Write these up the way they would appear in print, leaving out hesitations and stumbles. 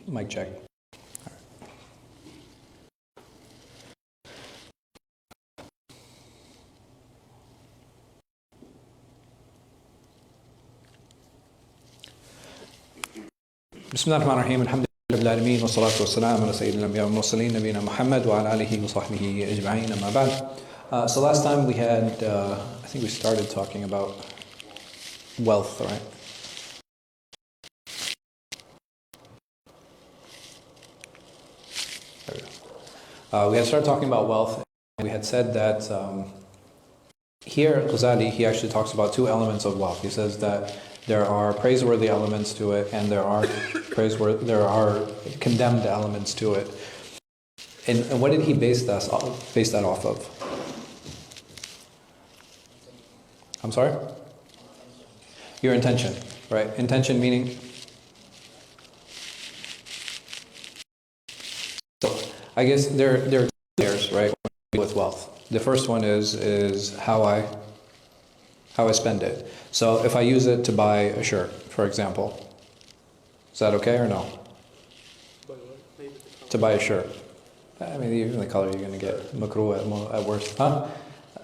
Mic check. بسم الله الرحمن الرحيم الحمد لله رب العالمين والصلاة والسلام على سيد الأنبياء والمرسلين نبينا محمد وعلى آله وصحبه أجمعين أما بعد. So last time we had, I think we started talking about wealth, right? There we go. We had started talking about wealth, and we had said that here Ghazāli, he actually talks about two elements of wealth. He says that there are praiseworthy elements to it, and there are condemned elements to it. And what did he base that off of? I'm sorry? Your intention, right? Intention meaning? So I guess there are two layers, right, with wealth. The first one is how I spend it. So if I use it to buy a shirt, for example, is that okay or no? To buy a shirt. I mean, even the color you're going to get makruh at worst. Huh?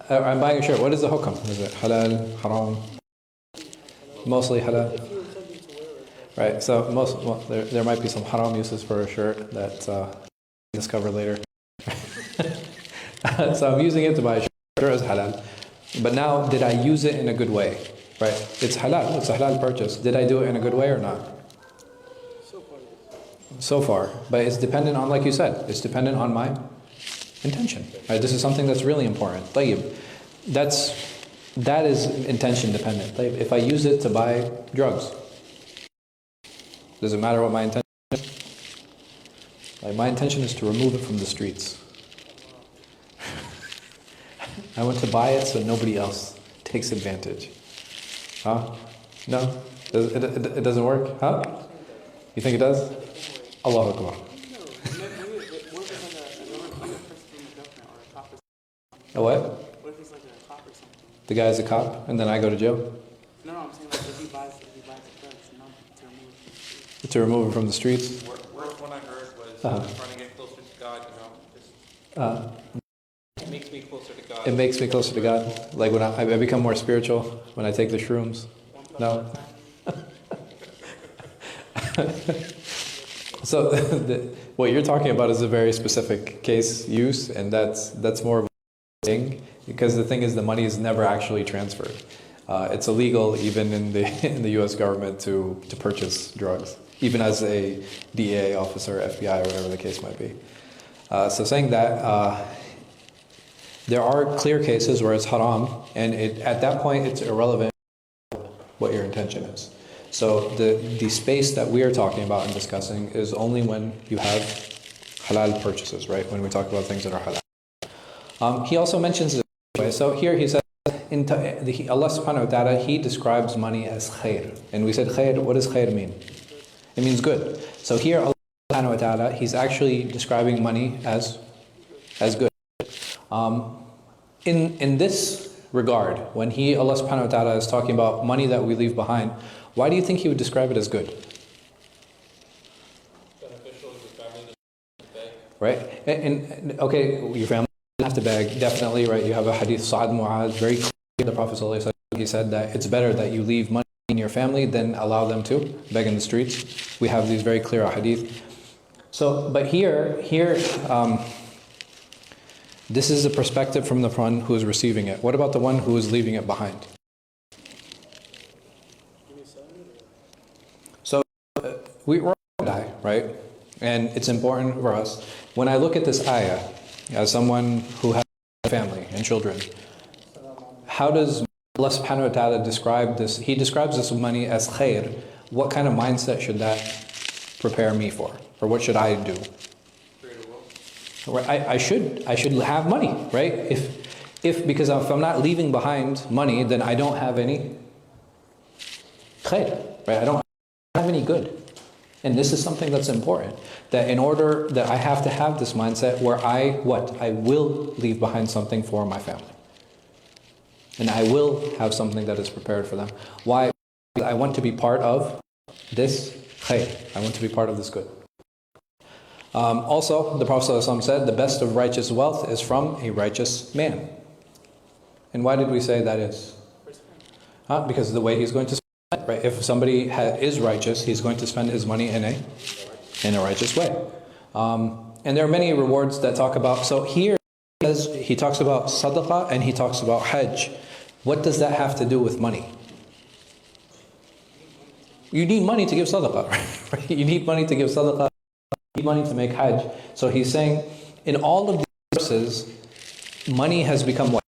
I'm buying a shirt. What is the hukam? Is it halal, haram? Mostly halal. Right, so there might be some haram uses for a shirt that we'll discover later. So I'm using it to buy a shirt. Sure, it's halal. But now, did I use it in a good way? Right? It's halal. It's a halal purchase. Did I do it in a good way or not? So far. But it's dependent on, like you said, it's dependent on my intention. Right? This is something that's really important. طيب. That is intention dependent. طيب. If I use it to buy drugs, does it matter what my intention is? Like, my intention is to remove it from the streets. I want to buy it so nobody else takes advantage. Huh? No? It doesn't work? Huh? You think it does? Allahu Akbar. A what? What if he's like a cop or something? The guy's a cop and then I go to jail? No, I'm saying like if he buys the drugs, not to remove it from the streets. To remove it from the streets? Worst one I heard was trying to get closer to God, it makes me closer to God. It makes me closer to God. Like when I become more spiritual when I take the shrooms. No. So what you're talking about is a very specific case use, and that's more of a thing, because the thing is the money is never actually transferred. It's illegal even in the U.S. government to purchase drugs, even as a DEA officer, FBI, or whatever the case might be. So saying that. There are clear cases where it's haram, and at that point it's irrelevant what your intention is. So the space that we are talking about and discussing is only when you have halal purchases, right? When we talk about things that are halal. He also mentions it. So here he says, Allah subhanahu wa ta'ala, He describes money as khair. And we said khair, what does khair mean? It means good. So here Allah subhanahu wa ta'ala, He's actually describing money as good. In this regard, when Allah subhanahu wa ta'ala is talking about money that we leave behind, why do you think He would describe it as good? Beneficial, your family doesn't beg. Right? And okay, your family doesn't have to beg, definitely, right? You have a hadith, Sa'ad Mu'adh, very clear, the Prophet ﷺ, he said that it's better that you leave money in your family than allow them to beg in the streets. We have these very clear hadith. So, but here, this is a perspective from the one who is receiving it. What about the one who is leaving it behind? So, we're all going to die, right? And it's important for us. When I look at this ayah, as someone who has a family and children, how does Allah subhanahu wa ta'ala describe this? He describes this money as khair. What kind of mindset should that prepare me for? Or what should I do? I should have money, right? Because if I'm not leaving behind money, then I don't have any khair, right? I don't have any good. And this is something that's important. That in order that I have to have this mindset where I will leave behind something for my family. And I will have something that is prepared for them. Why? Because I want to be part of this khair. I want to be part of this good. Also, the Prophet ﷺ said, the best of righteous wealth is from a righteous man. And why did we say that is? Because of the way he's going to spend it, right? If somebody is righteous, he's going to spend his money in a righteous way. And there are many rewards that talk about, so here he talks about sadaqah and he talks about hajj. What does that have to do with money? You need money to give sadaqah, right? You need money to give sadaqah, you need money to make hajj. So he's saying, in all of these verses, money has become what?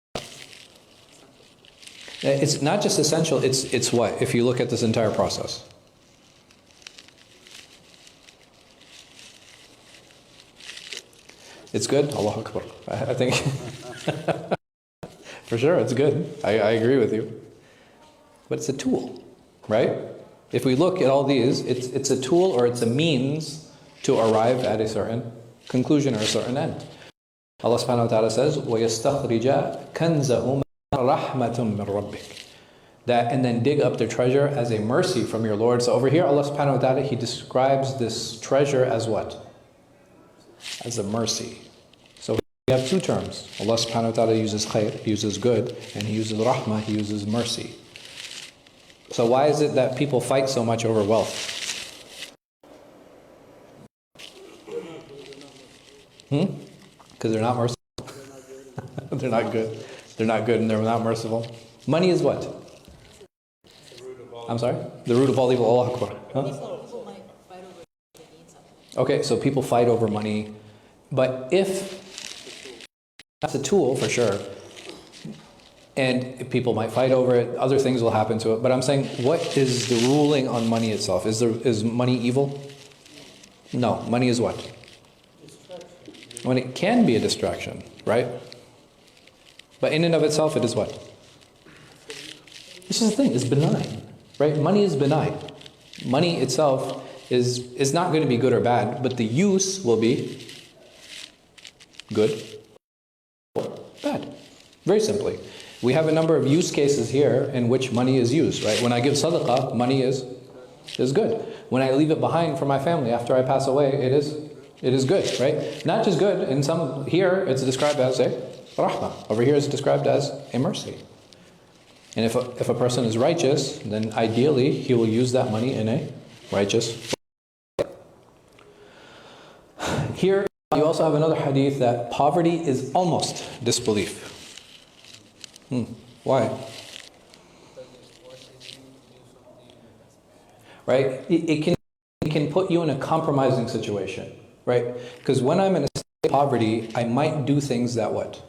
It's not just essential, it's what, if you look at this entire process? It's good? Allahu Akbar. I think, for sure it's good. I agree with you. But it's a tool, right? If we look at all these, it's a tool or it's a means to arrive at a certain conclusion or a certain end. Allah subhanahu wa ta'ala says, وَيَسْتَخْرِجَ كَنْزَهُمَ رَحْمَةٌ مِّن رَبِّكَ. That, and then dig up their treasure as a mercy from your Lord. So over here, Allah subhanahu wa ta'ala, He describes this treasure as what? As a mercy. So we have two terms. Allah subhanahu wa ta'ala uses khair, He uses good, and He uses rahmah, He uses mercy. So why is it that people fight so much over wealth? Because they're not merciful. They're not good. They're not good and they're not merciful. Money is what? I'm sorry? The root of all evil. Allah Akbar. Huh? Okay, so people fight over money. But if that's a tool, for sure, and people might fight over it, other things will happen to it. But I'm saying, what is the ruling on money itself? Is money evil? No, money is what? When it can be a distraction, right? But in and of itself, it is what? This is the thing, it's benign, right? Money is benign. Money itself is not going to be good or bad, but the use will be good or bad. Very simply. We have a number of use cases here in which money is used, right? When I give sadaqah, money is good. When I leave it behind for my family after I pass away, it is good, right? Not just good. In some, here it's described as a rahmah. Over here it's described as a mercy. And if a person is righteous, then ideally he will use that money in a righteous way. Here you also have another hadith that poverty is almost disbelief. Why? Right? It can put you in a compromising situation, right? Because when I'm in a state of poverty, I might do things that what?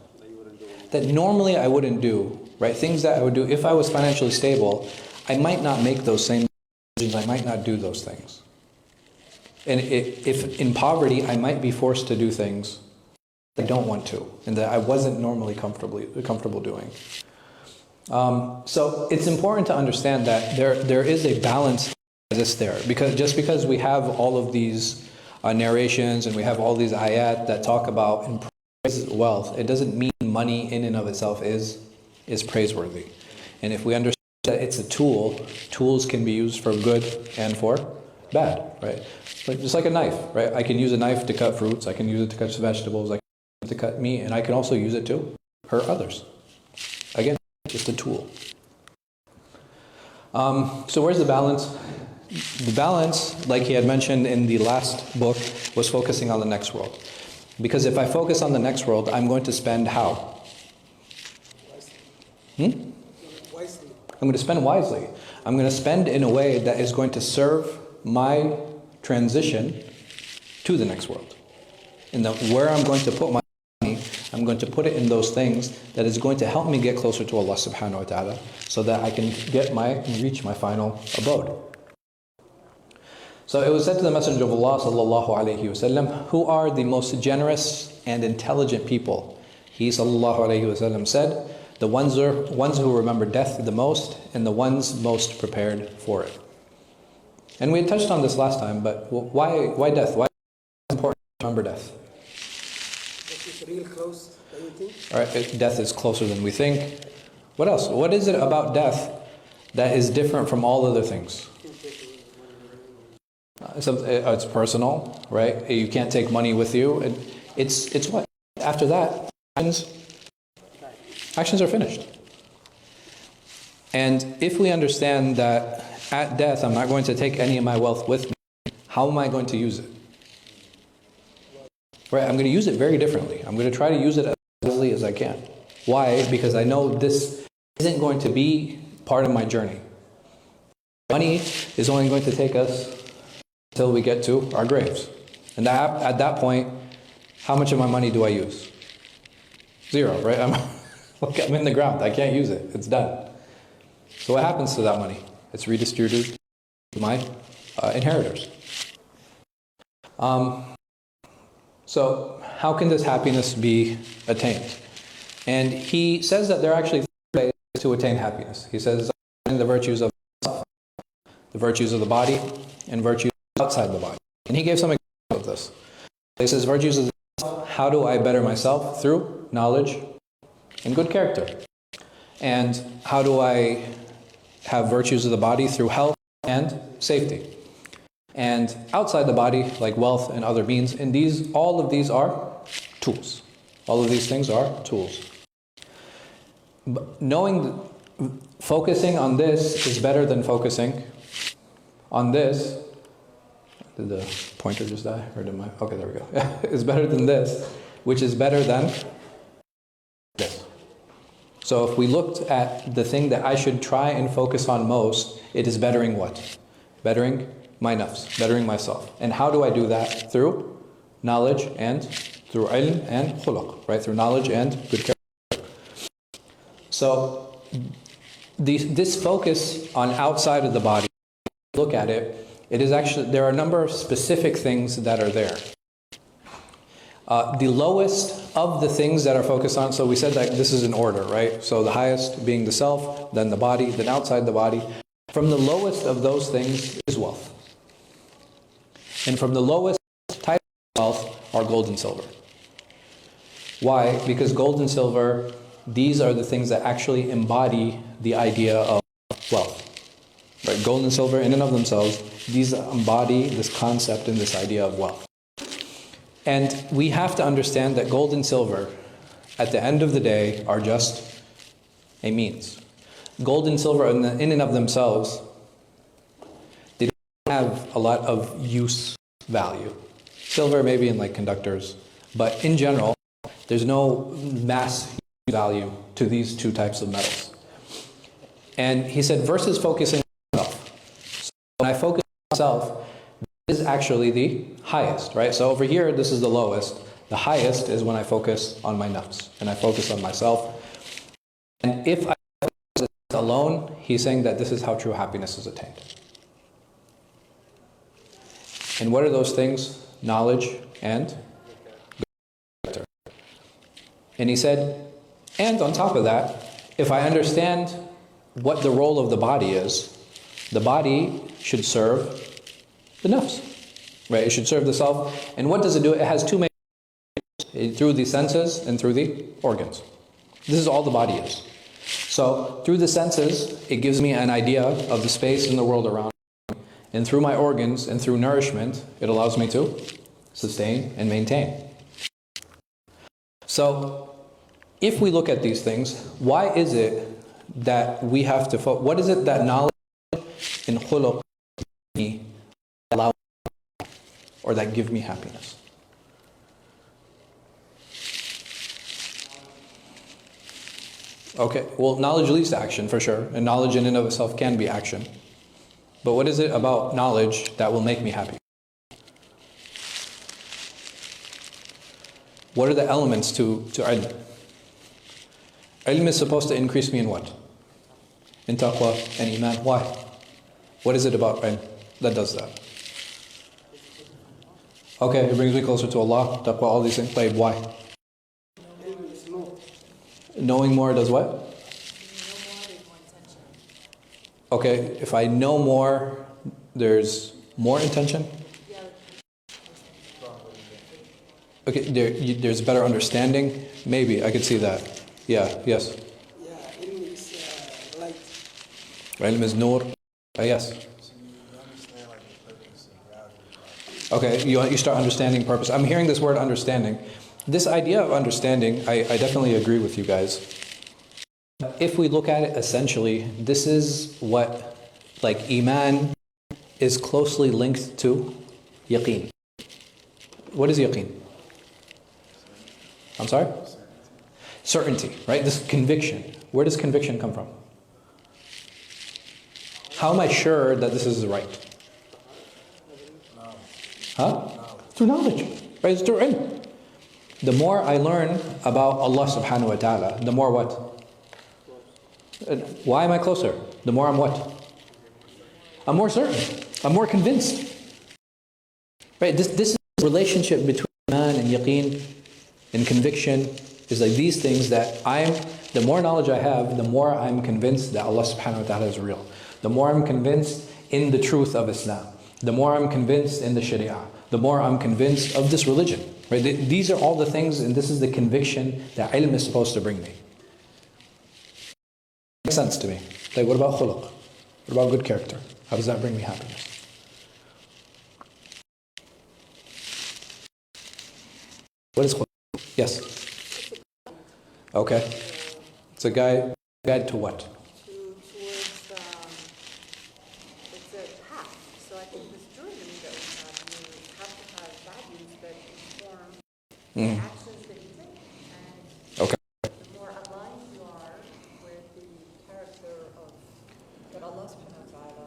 That normally I wouldn't do, right? Things that I would do if I was financially stable, I might not make those same decisions, I might not do those things. And if in poverty, I might be forced to do things I don't want to, and that I wasn't normally comfortable doing. So it's important to understand that there is a balance that exists there, because just because we have all of these narrations and we have all these ayat that talk about and praise wealth, it doesn't mean money in and of itself is praiseworthy. And if we understand that it's a tool, tools can be used for good and for bad, right? But just like a knife, right? I can use a knife to cut fruits, I can use it to cut vegetables, I can use it to cut meat, and I can also use it to hurt others. Again, just a tool. So where's the balance? The balance, like he had mentioned in the last book, was focusing on the next world. Because if I focus on the next world, I'm going to spend how? Wisely. I'm going to spend wisely. I'm going to spend in a way that is going to serve my transition to the next world. And where I'm going to put my money, I'm going to put it in those things that is going to help me get closer to Allah subhanahu wa ta'ala, so that I can reach my final abode. So it was said to the Messenger of Allah sallallahu alayhi wasallam, who are the most generous and intelligent people? He sallallahu alayhi wasallam said, the ones who remember death the most, and the ones most prepared for it. And we had touched on this last time, but why death? Why is it important to remember death? It's real close, don't you think? All right, death is closer than we think. What else? What is it about death that is different from all other things? It's personal, right? You can't take money with you. It's what? After that, actions are finished. And if we understand that at death, I'm not going to take any of my wealth with me, how am I going to use it? Right? I'm going to use it very differently. I'm going to try to use it as wisely as I can. Why? Because I know this isn't going to be part of my journey. Money is only going to take us until we get to our graves. And at that point, how much of my money do I use? Zero, right? I'm in the ground. I can't use it. It's done. So what happens to that money? It's redistributed to my inheritors. So how can this happiness be attained? And he says that there are actually 3 ways to attain happiness. He says the virtues of self, the virtues of the body, and virtues outside the body. And he gave some examples of this. He says virtues of the self, how do I better myself? Through knowledge and good character. And how do I have virtues of the body? Through health and safety. And outside the body, like wealth and other means, and all of these are tools. All of these things are tools. But focusing on this is better than focusing on this. Did the pointer just die? Or did okay, there we go. It's better than this, which is better than this. So if we looked at the thing that I should try and focus on most, it is bettering what? Bettering my nafs, bettering myself. And how do I do that? Through knowledge and through ilm and khuluq, right? Through knowledge and good character. So this focus on outside of the body, look at it, it is actually, there are a number of specific things that are there. The lowest of the things that are focused on, so we said that this is in order, right? So the highest being the self, then the body, then outside the body. From the lowest of those things is wealth. And from the lowest type of wealth are gold and silver. Why? Because gold and silver, these are the things that actually embody the idea of wealth. Right? Gold and silver in and of themselves, these embody this concept and this idea of wealth. And we have to understand that gold and silver, at the end of the day, are just a means. Gold and silver in and of themselves, they don't have a lot of use value. Silver maybe in like conductors, but in general, there's no mass value to these 2 types of metals. And he said, versus focusing on myself. So when I focus on myself, this is actually the highest, right? So over here, this is the lowest. The highest is when I focus on my nafs, and I focus on myself. And if I focus alone, he's saying that this is how true happiness is attained. And what are those things? Knowledge and good character. And he said, and on top of that, if I understand what the role of the body is, the body should serve the nafs, right? It should serve the self. And what does it do? It has 2 main through the senses and through the organs. This is all the body is. So through the senses, it gives me an idea of the space and the world around me. And through my organs and through nourishment, it allows me to sustain and maintain. So if we look at these things, why is it that we have to focus? What is it that knowledge and khuluq allow or that give me happiness? Okay, well, knowledge leads to action for sure, and knowledge in and of itself can be action. But what is it about knowledge that will make me happy? What are the elements to ilm? Ilm is supposed to increase me in what? In taqwa and iman. Why? What is it about ilm that does that? Okay, it brings me closer to Allah, taqwa, all these things. Like, why? Knowing more does what? Okay, if I know more, there's more intention? Okay, there's better understanding? Maybe, I could see that. Yeah, yes. Yeah, ilm is light. Ilm is nur. Yes. So you understand like the purpose of gravity. Okay, you start understanding purpose. I'm hearing this word understanding. This idea of understanding, I definitely agree with you guys. If we look at it essentially, this is what, like, Iman is closely linked to yaqeen. What is yaqeen? I'm sorry? Certainty, right? This conviction. Where does conviction come from? How am I sure that this is right? Huh? Through knowledge. Right? It's through ilm. The more I learn about Allah subhanahu wa ta'ala, the more what? Why am I closer? The more I'm what? I'm more certain. I'm more convinced. Right? This is the relationship between iman and yaqeen and conviction is like these things that the more knowledge I have, the more I'm convinced that Allah subhanahu wa ta'ala is real. The more I'm convinced in the truth of Islam. The more I'm convinced in the Sharia. The more I'm convinced of this religion. Right? These are all the things, and this is the conviction that ilm is supposed to bring me. Makes sense to me. Like, what about khuluq? What about good character? How does that bring me happiness? What is khuluq? Yes? Okay. It's a guide to what? Towards, it's a path. So I think this journey that we have to have values that inform the actions that you take. And Okay. the more aligned you are with the character of that Allah subhanahu wa ta'ala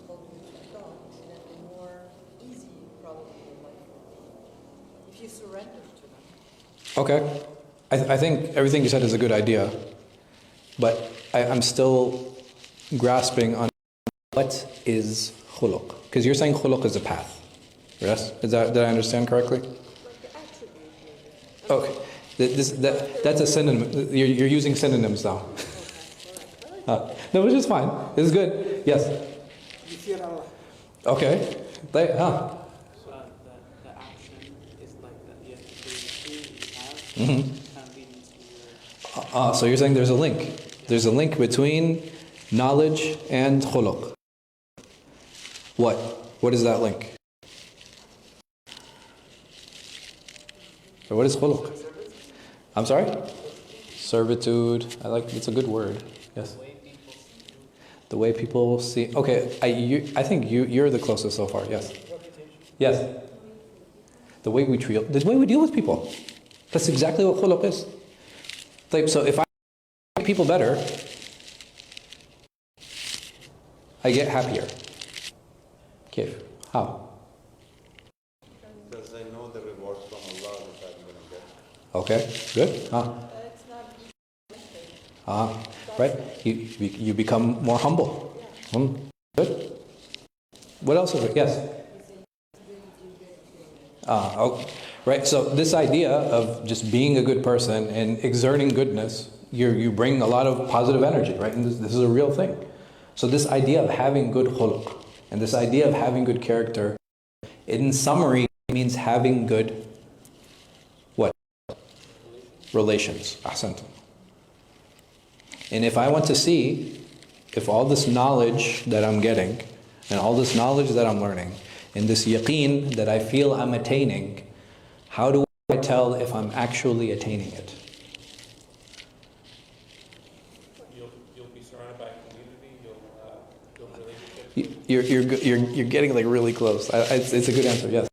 told you to adopt, then the more easy probably your life will be. If you surrender to them. Okay. I think everything you said is a good idea, but I'm still grasping on what is khuluq. Because you're saying khuluq is a path. Yes? Did I understand correctly? Like the attribute. Okay. That's a synonym. You're using synonyms now. No, which is fine. It's good. Yes. You fear Allah. Okay. The action is like that. You have to do you have convenience to your. So you're saying there's a link. There's a link between knowledge and khuluq. What? What is that link? So what is khuluq? I'm sorry? Servitude. It's a good word. Yes. The way people see. Okay, I think you're the closest so far. Yes. Yes. The way we deal with people. That's exactly what khuluq is. Like, so if I make people better, I get happier. Okay. How? Because I know the rewards from Allah that I'm going to get. Okay. Good. Right. You become more humble. Good. What else is it? Yes. Okay. Right. So this idea of just being a good person and exerting goodness, you bring a lot of positive energy, right? And this is a real thing. So this idea of having good khuluq and this idea of having good character, in summary, means having good what? Relations. Ahsantum. And if I want to see if all this knowledge that I'm getting and all this knowledge that I'm learning and this yaqeen that I feel I'm attaining, how do I tell if I'm actually attaining it? You'll be surrounded by a community. You'll build relationships. You're getting like really close. It's a good answer. Yes.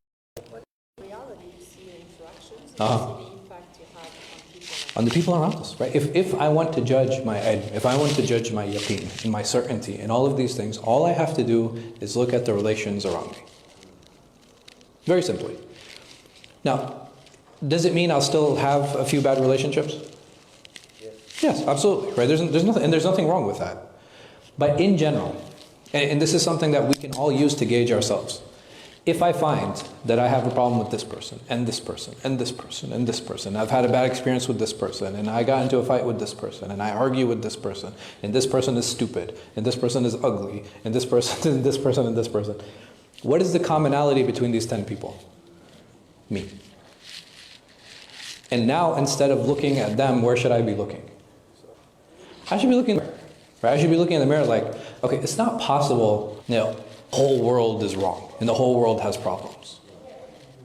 Reality, you see your interactions, and Uh-huh. you see the impact you have on people. On the people around us, right? If I want to judge my ilm, if I want to judge my yaqeen and my certainty and all of these things, all I have to do is look at the relations around me. Very simply. Now, does it mean I'll still have a few bad relationships? Yes, absolutely. Right? There's nothing wrong with that. But in general, and this is something that we can all use to gauge ourselves. If I find that I have a problem with this person, and this person, and this person, and this person, I've had a bad experience with this person, and I got into a fight with this person, and I argue with this person, and this person is stupid, and this person is ugly, and this person, and this person, and this person. What is the commonality between these 10 people? Me. And now, instead of looking at them, where should I be looking? I should be looking, right? I should be looking in the mirror like, okay, it's not possible, the whole world is wrong, and the whole world has problems.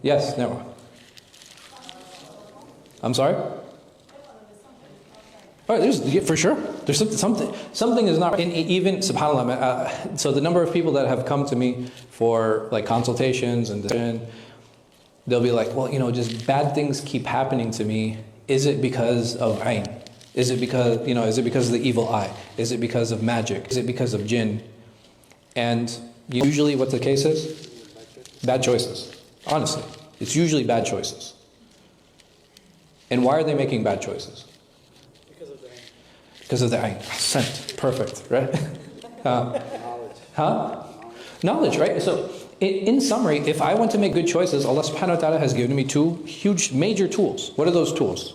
Yes, no. I'm sorry? All right, yeah, for sure. There's something is not, even, subhanAllah, so the number of people that have come to me for like consultations and they'll be like, well, just bad things keep happening to me. Is it because of ayn? Is it because, is it because of the evil eye? Is it because of magic? Is it because of jinn? And usually what the case is? Bad choices. Honestly, it's usually bad choices. And why are they making bad choices? Because of the ayn. Ahsant. Perfect, right? Knowledge, right? So, in summary, if I want to make good choices, Allah subhanahu wa ta'ala has given me two huge, major tools. What are those tools?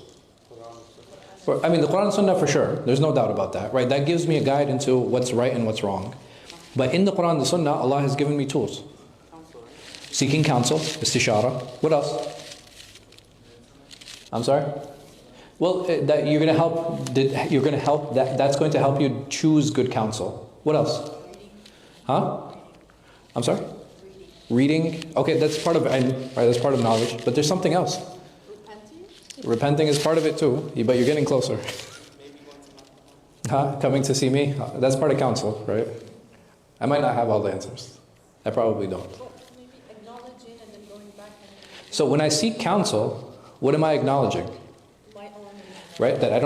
The Quran and Sunnah for sure. There's no doubt about that, right? That gives me a guide into what's right and what's wrong. But in the Quran and the Sunnah, Allah has given me tools. Seeking counsel, istishara. What else? I'm sorry? Well, that you're going to help. That's going to help you choose good counsel. What else? I'm sorry? Reading. Okay, that's part of right, that's part of knowledge. But there's something else. Repenting is part of it too, but you're getting closer. Coming to see me. That's part of counsel, right? I might not have all the answers. I probably don't. Well, maybe acknowledging and then going back and... So when I seek counsel, what am I acknowledging? Right? That I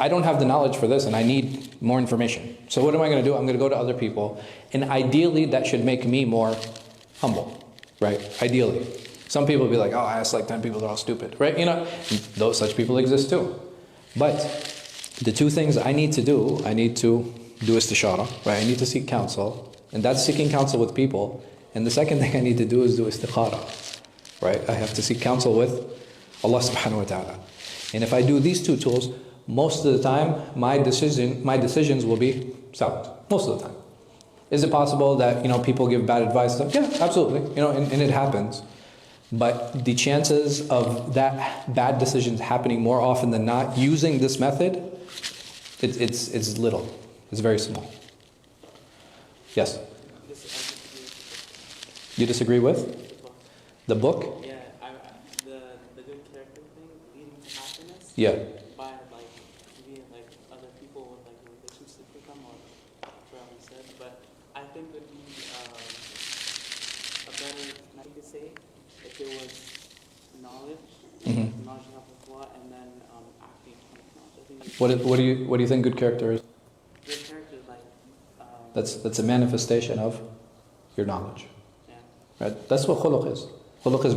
don't have the knowledge for this and I need more information. So what am I going to do? I'm going to go to other people. And ideally that should make me more humble. Right? Ideally. Some people will be like, oh, I asked like 10 people, they're all stupid. Right? Those such people exist too. But the two things I need to do istishara, right? I need to seek counsel. And that's seeking counsel with people. And the second thing I need to do is do istikhara. Right? I have to seek counsel with Allah subhanahu wa ta'ala. And if I do these two tools, most of the time, my decisions will be sound. Most of the time. Is it possible that, people give bad advice? Yeah, absolutely. And it happens. But the chances of that bad decisions happening more often than not using this method, it's little. It's very small. Yes? You disagree with? The book? Yeah, the good character thing leading to happiness. Yeah. By being other people with relationships with them, or whatever we said. But I think it would be a better, how you could say, if it was knowledge, knowledge of Allah, and then acting on knowledge. I think What do you think good character is? good character That's a manifestation of your knowledge. Yeah. Right? That's what khuluq is. Khuluq is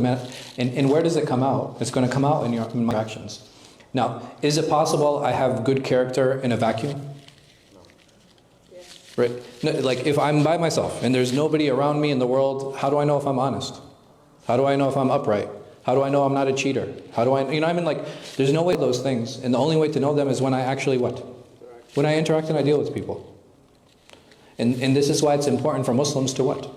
and where does it come out? It's going to come out in my actions. Now, is it possible I have good character in a vacuum? Yes. Right? No, like if I'm by myself and there's nobody around me in the world, how do I know if I'm honest? How do I know if I'm upright? How do I know I'm not a cheater? How do I, there's no way of those things. And the only way to know them is when I actually what? When I interact and I deal with people. And this is why it's important for Muslims to what?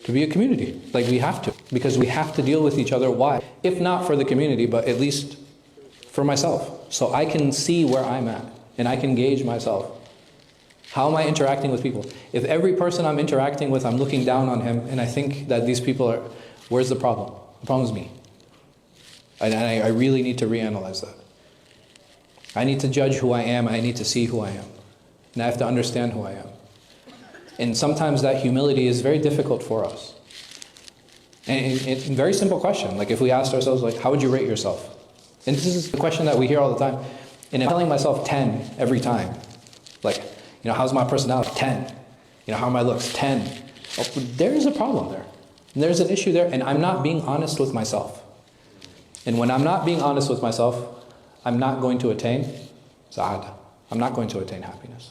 To be a community. Like we have to. Because we have to deal with each other. Why? If not for the community, but at least for myself. So I can see where I'm at. And I can gauge myself. How am I interacting with people? If every person I'm interacting with, I'm looking down on him, and I think that these people are, where's the problem? The problem is me. And I really need to reanalyze that. I need to judge who I am, I need to see who I am. And I have to understand who I am. And sometimes that humility is very difficult for us. And it's a very simple question. Like if we asked ourselves, how would you rate yourself? And this is the question that we hear all the time. And I'm telling myself 10 every time. How's my personality? 10. How are my looks? 10. Oh, there's a problem there. And there's an issue there, and I'm not being honest with myself. And when I'm not being honest with myself, I'm not going to attain sa'adah. I'm not going to attain happiness.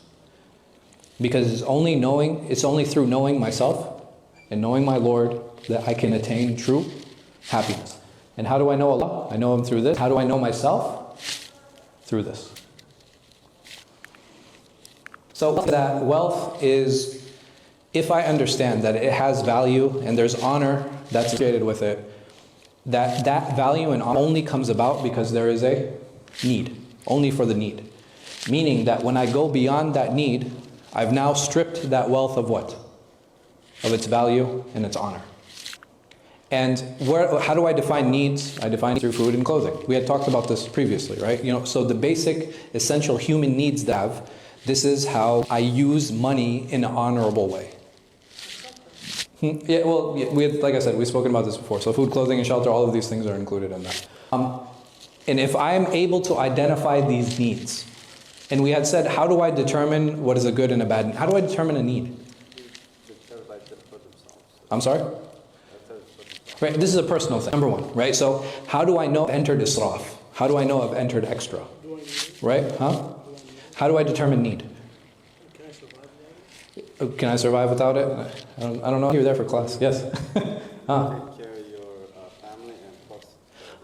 Because it's only through knowing myself and knowing my Lord that I can attain true happiness. And how do I know Allah? I know Him through this. How do I know myself? Through this. So that wealth is, if I understand that it has value and there's honor that's associated with it, that value and honor only comes about because there is a need, only for the need. Meaning that when I go beyond that need, I've now stripped that wealth of what? Of its value and its honor. And how do I define needs? I define through food and clothing. We had talked about this previously, right? So the basic, essential human needs that I have, this is how I use money in an honorable way. Yeah, well, like I said, we've spoken about this before. So food, clothing, and shelter, all of these things are included in that. And if I am able to identify these needs, and we had said, how do I determine what is a good and a bad need? How do I determine a need? I'm sorry? Right, this is a personal thing, number one, right? So how do I know I've entered israf? How do I know I've entered extra? Right? Huh? How do I determine need? Can I survive without it? I don't know. You were there for class. Yes.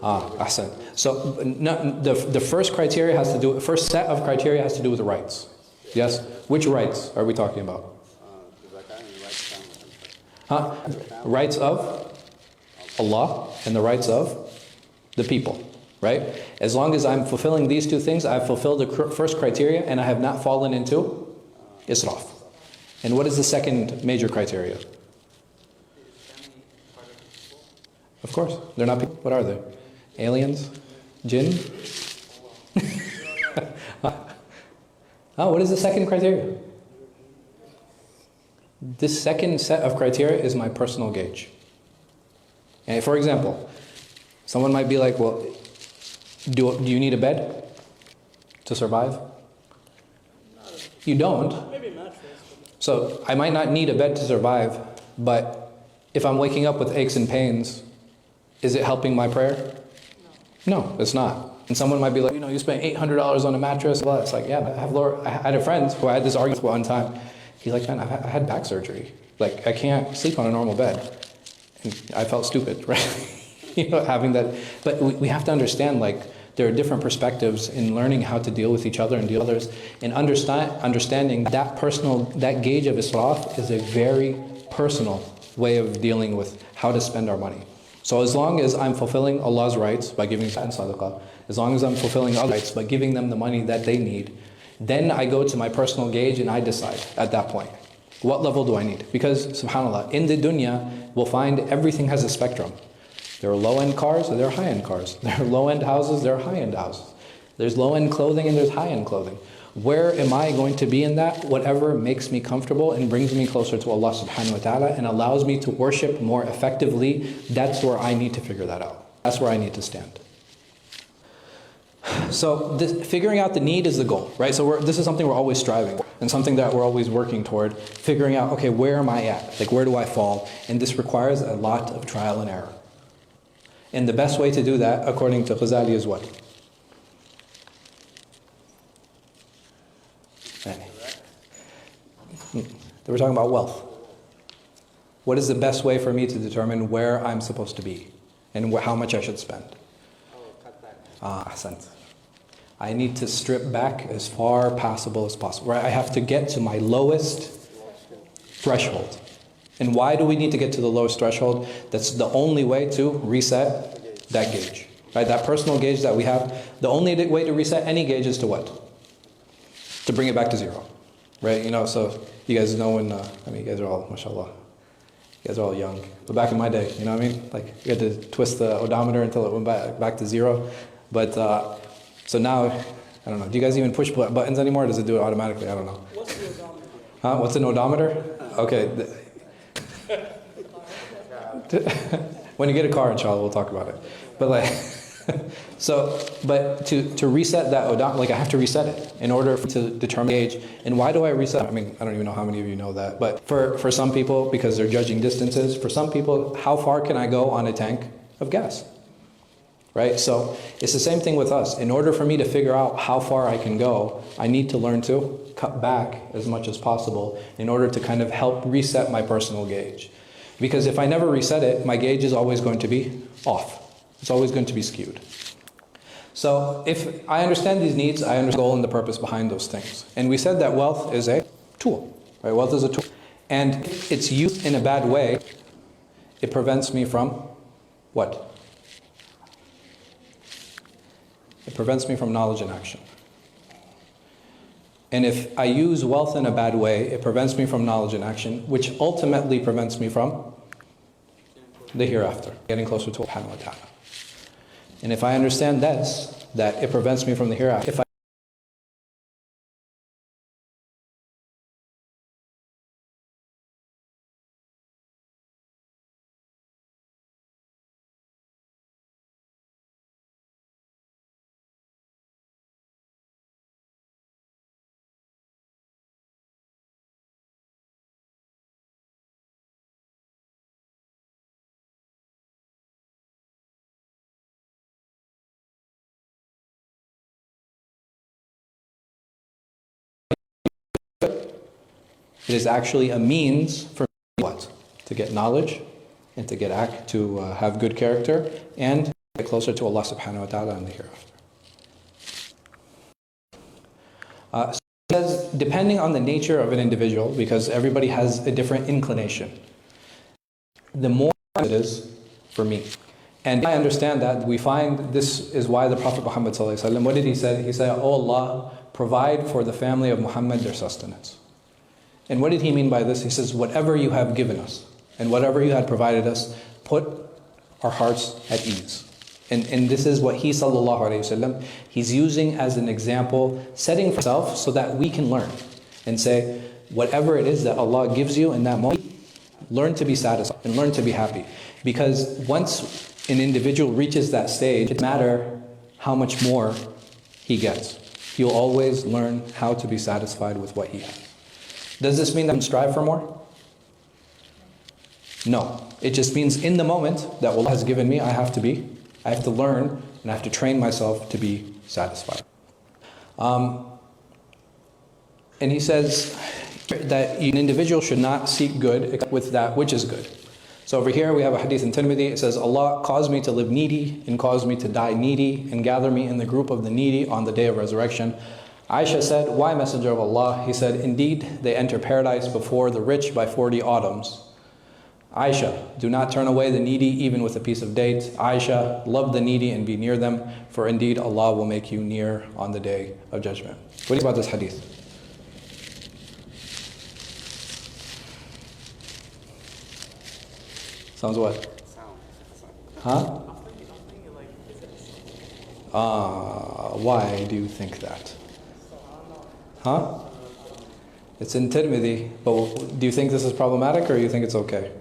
Ahsan. So the first criteria has to do. First set of criteria has to do with the rights. Yes. Which rights are we talking about? Rights of Allah and the rights of the people. Right? As long as I'm fulfilling these two things, I've fulfilled the first criteria and I have not fallen into israf. And what is the second major criteria? Of course, they're not people. What are they? Aliens? Jinn? What is the second criteria? This second set of criteria is my personal gauge. And for example, someone might be like, well, do you need a bed to survive? You don't. Maybe a mattress. So I might not need a bed to survive, but if I'm waking up with aches and pains, is it helping my prayer? No, it's not. And someone might be like, you spent $800 on a mattress. Well, it's like, yeah, but I had a friend who I had this argument with one time. He's like, man, I had back surgery. Like, I can't sleep on a normal bed. And I felt stupid, right? Having that. But we have to understand, like, there are different perspectives in learning how to deal with each other and deal with others. And understanding that gauge of israf is a very personal way of dealing with how to spend our money. So as long as I'm fulfilling Allah's rights by giving zakat and sadaqah, as long as I'm fulfilling Allah's rights by giving them the money that they need, then I go to my personal gauge and I decide at that point, what level do I need? Because, subhanAllah, in the dunya, we'll find everything has a spectrum. There are low-end cars and there are high-end cars. There are low-end houses, there are high-end houses. There's low-end clothing and there's high-end clothing. Where am I going to be in that? Whatever makes me comfortable and brings me closer to Allah subhanahu wa ta'ala and allows me to worship more effectively, that's where I need to figure that out. That's where I need to stand. So figuring out the need is the goal, right? So this is something we're always striving for and something that we're always working toward, figuring out, okay, where am I at? Like, where do I fall? And this requires a lot of trial and error. And the best way to do that, according to Ghazāli, is what? We're talking about wealth. What is the best way for me to determine where I'm supposed to be and how much I should spend? Ahsant. I need to strip back as far possible as possible. Right? I have to get to my lowest threshold. And why do we need to get to the lowest threshold? That's the only way to reset that gauge. Right? That personal gauge that we have, the only way to reset any gauge is to what? To bring it back to zero. Right? So you guys know when, you guys are all, mashallah, you guys are all young. But back in my day, you know what I mean? Like, you had to twist the odometer until it went back to zero. But, so now, I don't know, do you guys even push buttons anymore, or does it do it automatically? I don't know. What's the odometer? What's an odometer? Okay. When you get a car, inshallah, we'll talk about it. But but to reset that odometer, like I have to reset it in order to determine age. And why do I reset? I mean, I don't even know how many of you know that. But for some people, because they're judging distances, for some people, how far can I go on a tank of gas? Right? So it's the same thing with us. In order for me to figure out how far I can go, I need to learn to cut back as much as possible in order to kind of help reset my personal gauge. Because if I never reset it, my gauge is always going to be off. It's always going to be skewed. So if I understand these needs, I understand the goal and the purpose behind those things. And we said that wealth is a tool. Right? Wealth is a tool. And if it's used in a bad way, it prevents me from what? It prevents me from knowledge and action. And if I use wealth in a bad way, it prevents me from knowledge and action, which ultimately prevents me from the hereafter, getting closer to Allah subhanahu wa ta'ala. And if I understand this, that it prevents me from the hereafter, if I it is actually a means for what? To get knowledge and to have good character and get closer to Allah subhanahu wa ta'ala in the hereafter. So it says, depending on the nature of an individual, because everybody has a different inclination, the more it is for me. And I understand that, we find this is why the Prophet Muhammad sallallahu alaihi wasallam, what did he say? He said, "Oh Allah, provide for the family of Muhammad their sustenance." And what did he mean by this? He says, whatever you have given us and whatever you had provided us, put our hearts at ease. And this is what he sallallahu alayhi wasallam, he's using as an example, setting for himself so that we can learn and say, whatever it is that Allah gives you in that moment, learn to be satisfied and learn to be happy. Because once an individual reaches that stage, it doesn't matter how much more he gets. He'll always learn how to be satisfied with what he has. Does this mean that I strive for more? No. It just means in the moment that Allah has given me, I have to learn and I have to train myself to be satisfied. And he says that an individual should not seek good except with that which is good. So over here we have a hadith in Tirmidhi. It says, Allah caused me to live needy and caused me to die needy and gather me in the group of the needy on the day of resurrection. Aisha said, why Messenger of Allah? He said, indeed, they enter paradise before the rich by 40 autumns. Aisha, do not turn away the needy even with a piece of date. Aisha, love the needy and be near them, for indeed Allah will make you near on the day of judgment. What do you think about this hadith? Sounds what? Huh? Why do you think that? Huh? It's in Tirmidhi, but do you think this is problematic or do you think it's okay?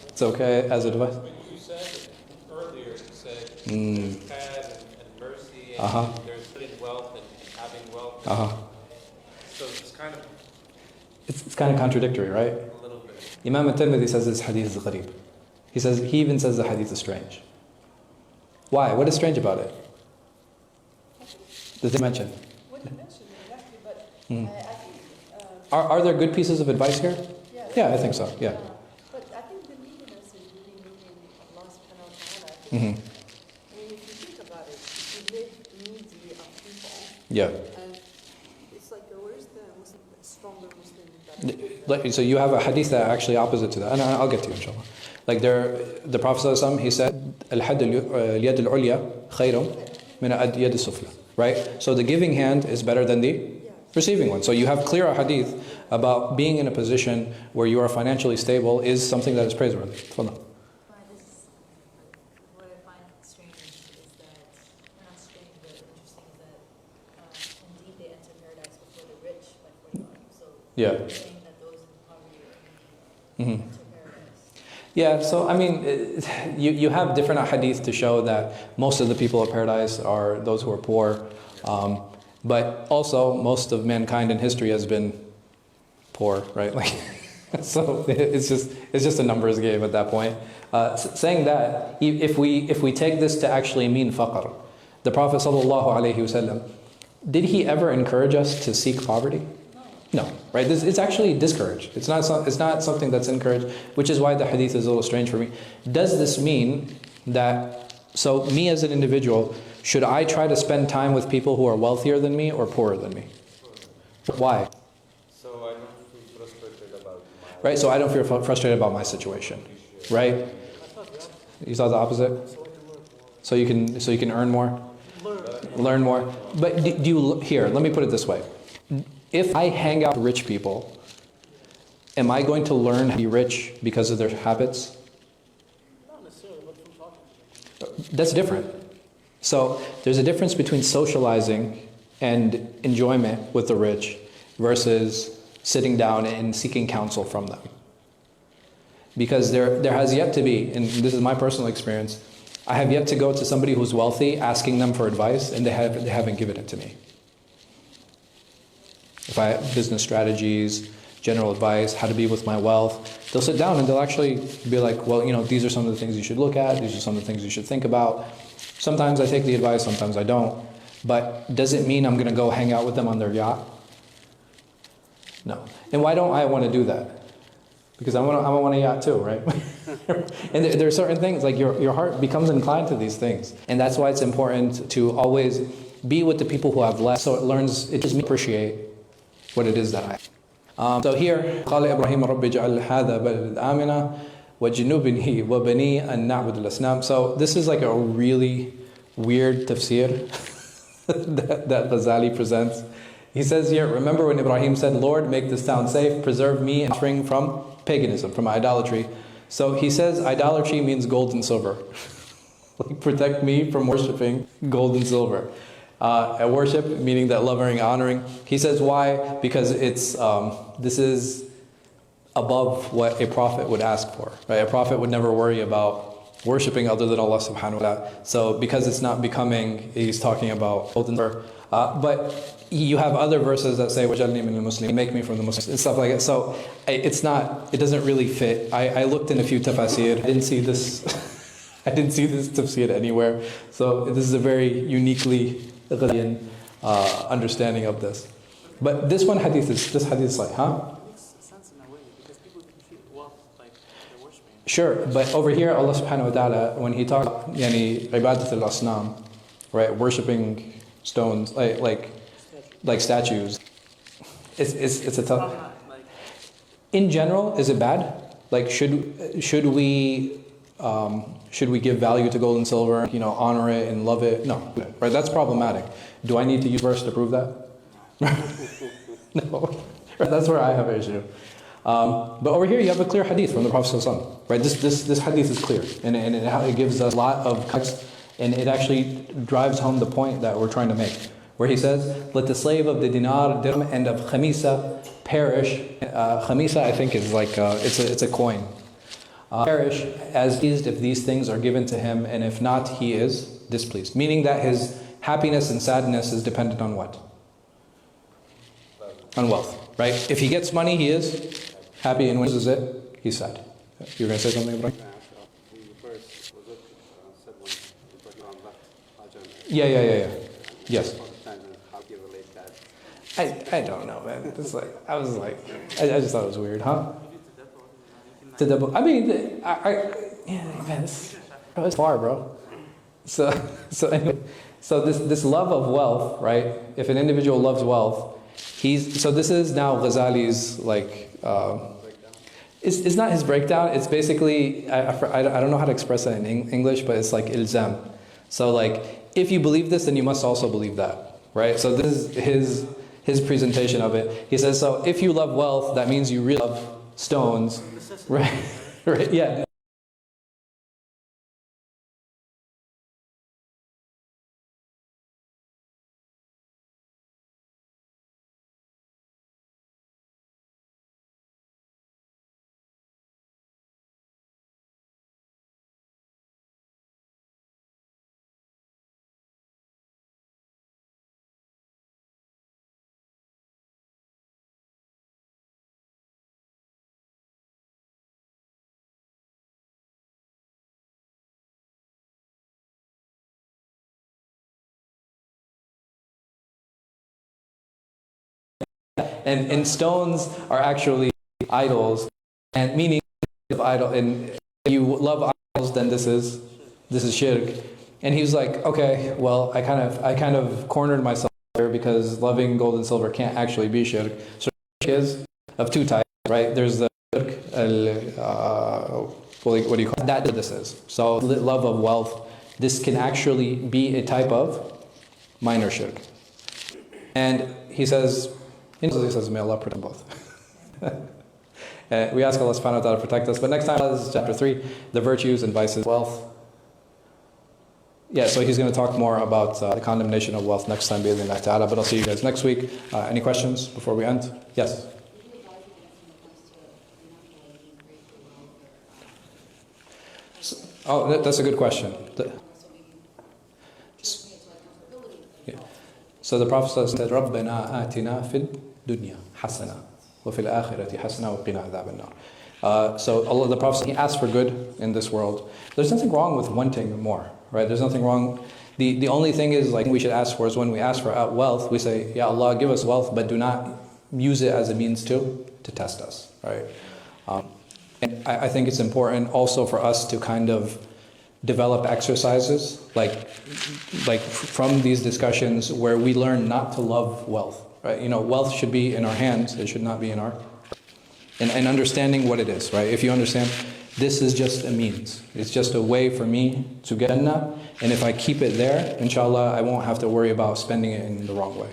It's okay as advice? But you said earlier, you said there's pad and mercy and there's putting wealth and having wealth. So it's kind of... It's kind of contradictory, right? A little bit. Imam al-Tirmidhi says this hadith is gharib. He even says the hadith is strange. Why? What is strange about it? Does it mention? What you mentioned exactly, but I think... Are there good pieces of advice here? Yeah, I think so, yeah. But I think the neediness is really meaning Allah subhanahu wa ta'ala. I Mm-hmm. mean, if you think about it, if you live needy of people, Yeah. and it's like, where's the Muslim, stronger Muslim that So you have a hadith that actually opposite to that, and I'll get to you inshallah. Like the Prophet ﷺ, he said, "Al-had al-yad al-ulya khayrun min al-yad al-sufla." Right? So the giving hand is better than the receiving one. So you have clear hadith about being in a position where you are financially stable is something that is praiseworthy. Fadal. What I find strange is that, not strange, but interesting is that indeed they enter paradise before the rich by 40 months. So Yeah. you're saying that those in poverty or needy enter paradise. Yeah, so I mean, you have different hadith to show that most of the people of paradise are those who are poor. But also, most of mankind in history has been poor, right? Like, so it's just a numbers game at that point. Saying that, if we take this to actually mean faqr, the Prophet ﷺ, did he ever encourage us to seek poverty? No, right? It's actually discouraged. It's not something that's encouraged, which is why the hadith is a little strange for me. Does this mean that, so me as an individual, should I try to spend time with people who are wealthier than me or poorer than me? Why? So I don't feel frustrated about my... Right, so I don't feel frustrated about my situation, right? You thought the opposite? So you can earn more? Learn more. But do you, here, let me put it this way. If I hang out with rich people, Am I going to learn how to be rich because of their habits? Not necessarily, but from talking to them. That's different. So there's a difference between socializing and enjoyment with the rich versus sitting down and seeking counsel from them. Because there has yet to be, and this is my personal experience, I have yet to go to somebody who's wealthy asking them for advice, and they haven't given it to me. If I have business strategies, general advice, how to be with my wealth, they'll sit down and they'll actually be like, well, these are some of the things you should look at, these are some of the things you should think about. Sometimes I take the advice, sometimes I don't. But does it mean I'm going to go hang out with them on their yacht? No. And why don't I want to do that? Because I want a yacht too, right? And there are certain things, like your heart becomes inclined to these things. And that's why it's important to always be with the people who have less, so it just appreciate what it is that I have. So here, قال إبراهيم رب اجعل هذا بلد آمنا وجنبني وبني أن نعبد الأصنام. So this is like a really weird tafsir that Ghazāli presents. He says here, remember when Ibrahim said, Lord, make this town safe, preserve me and spring from paganism, from idolatry. So he says idolatry means gold and silver. Like protect me from worshipping gold and silver. Worship, meaning that loving, honoring. He says why? Because this is above what a prophet would ask for. Right? A prophet would never worry about worshipping other than Allah subhanahu wa ta'ala. So because it's not becoming, he's talking about gold and silver. But you have other verses that say, وَجَعَلْنِي مِنَ الْمُسْلِمِينَ, make me from the Muslims, and stuff like that. So it doesn't really fit. I looked in a few tafasir. I didn't see this tafsir anywhere. So this is a very uniquely Ghazālian understanding of this. But this hadith is like, huh? It makes sense in a way, because people can treat wealth like they're worshiping. Sure, but over here Allah subhanahu wa ta'ala, when he talks about ibadat al-asnam, right, worshipping stones, like statues, it's a tough. In general, is it bad? Like should we give value to gold and silver, honor it and love it? No, right? That's problematic. Do I need to use verse to prove that? No, that's where I have an issue. But over here you have a clear hadith from the Prophet ﷺ, right? This hadith is clear, and it gives us a lot of context, and it actually drives home the point that we're trying to make, where he says, let the slave of the dinar, dirham, and of khamisa perish. Khamisa, I think, is like it's a coin. Perish as pleased if these things are given to him, and if not, he is displeased. Meaning that his happiness and sadness is dependent on what? On wealth, right? If he gets money, he is happy, and when he loses it, he's sad. You were going to say something, Ibrahim? Yeah. Yes. I don't know, man. It's like I just thought it was weird, huh? I mean, man, it's far, bro. So anyway, so this love of wealth, right? If an individual loves wealth, this is now Ghazāli's it's not his breakdown. It's basically I don't know how to express it in English, but it's like ilzam. So if you believe this, then you must also believe that, right? So this is his presentation of it. He says, so if you love wealth, that means you really love stones, right? Right? Yeah. And stones are actually idols, and meaning of idol. And if you love idols, then this is shirk. And he was like, okay, well, I kind of cornered myself here because loving gold and silver can't actually be shirk. So shirk is of two types, right? There's the shirk, what do you call it? That this is. So love of wealth. This can actually be a type of minor shirk. And he says, may Allah protect both. We ask Allah subhanahu wa ta'ala to protect us. But next time, this is chapter 3, the virtues and vices of wealth. Yeah, so he's going to talk more about the condemnation of wealth next time, bi'idhnillah ta'ala. But I'll see you guys next week. Any questions before we end? Yes? Oh, that's a good question. Yeah. So the Prophet said, رَبَّنَا آتِنَا فِي الدُّنْيَا حَسَنًا وَفِي الْآخِرَةِ حَسَنًا وَقِنَا عَذَابَ النَّارِ. So Allah, the Prophet, he asked for good in this world. There's nothing wrong with wanting more, right? There's nothing wrong. The only thing is, like, we should ask for is when we ask for wealth, we say, Ya Allah, give us wealth, but do not use it as a means to test us, right? And I think it's important also for us to kind of develop exercises like from these discussions where we learn not to love wealth, right? You know, wealth should be in our hands, it should not be in our... And understanding what it is, right? If you understand, this is just a means. It's just a way for me to get Jannah, and if I keep it there, inshallah, I won't have to worry about spending it in the wrong way.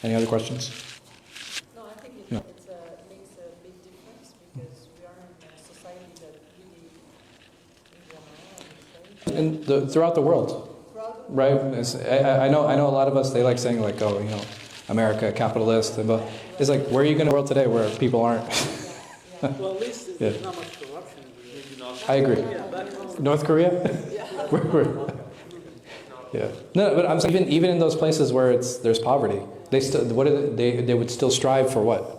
Any other questions? No, I think it makes a big difference because we are in a society that really Throughout the world, right? I know a lot of us, they like saying like, oh, you know, America, capitalist, but it's like, where are you going to world today where people aren't? Well, at least there's not much corruption. I agree. North Korea? Yeah. No, but I'm saying even in those places where there's poverty, they still they would still strive for what?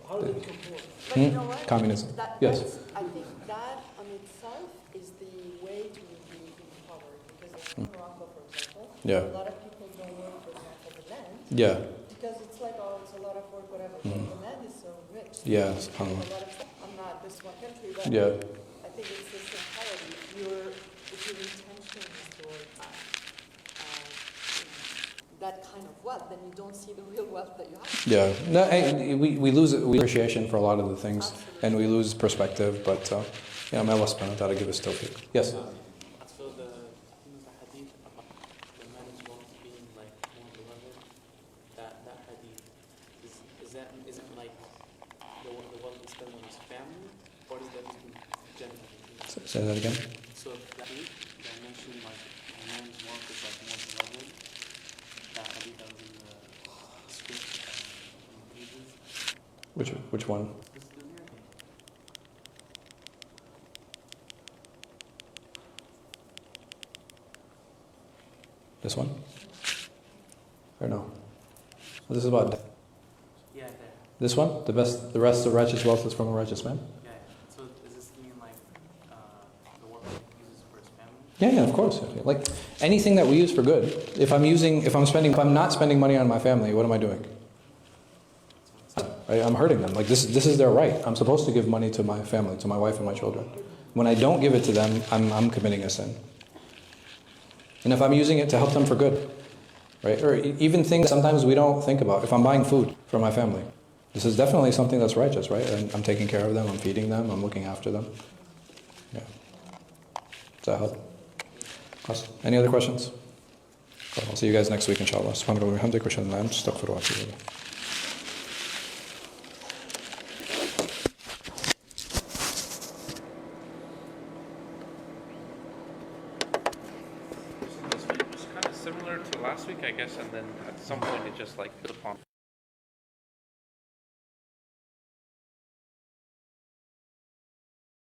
How do they become poor? But you know what? Communism. Yes. I think that on itself is the way to be empowered because in Morocco, for example, Yeah. a lot of people don't work, for example, the land. Yeah. Because it's like, oh, it's a lot of work, whatever. But the land is so rich. Yeah, A lot subhanAllah. of stuff. I'm not this one country, but Yeah. I think it's this mentality. If your intention is toward that kind of wealth, then you don't see the real wealth that you have. Yeah. No, we lose appreciation for a lot of the things, and we lose perspective. But yeah, may Allah subhanahu wa ta'ala give us tawfiq. Yes. So the hadith about the man's wealth being like more beloved, that hadith is it like the wealth he spends on his family, or is that generally? Say that again. So that hadith that mentioned like a man's wealth is like more beloved, that hadith that was in the script from pages. Which one? This is here. This one? Or no? This is about death. Yeah, there. This one? The rest of righteous wealth is from a righteous man? Yeah. So does this mean like the wealth he uses for his family? Yeah, of course. Like anything that we use for good. If I'm not spending money on my family, what am I doing? Right? I'm hurting them. Like this is their right. I'm supposed to give money to my family, to my wife and my children. When I don't give it to them, I'm committing a sin. And if I'm using it to help them for good, right? Or even things sometimes we don't think about. If I'm buying food for my family, this is definitely something that's righteous, right? And I'm taking care of them, I'm feeding them, I'm looking after them. Yeah. Does that help? Awesome. Any other questions? Cool. I'll see you guys next week, inshallah. Subhanallahi wa bihamdihi, wa ashhadu an la ilaha illa anta, astaghfiruka wa atubu ilayh. This week was kind of similar to last week, I guess, and then at some point it just like hit upon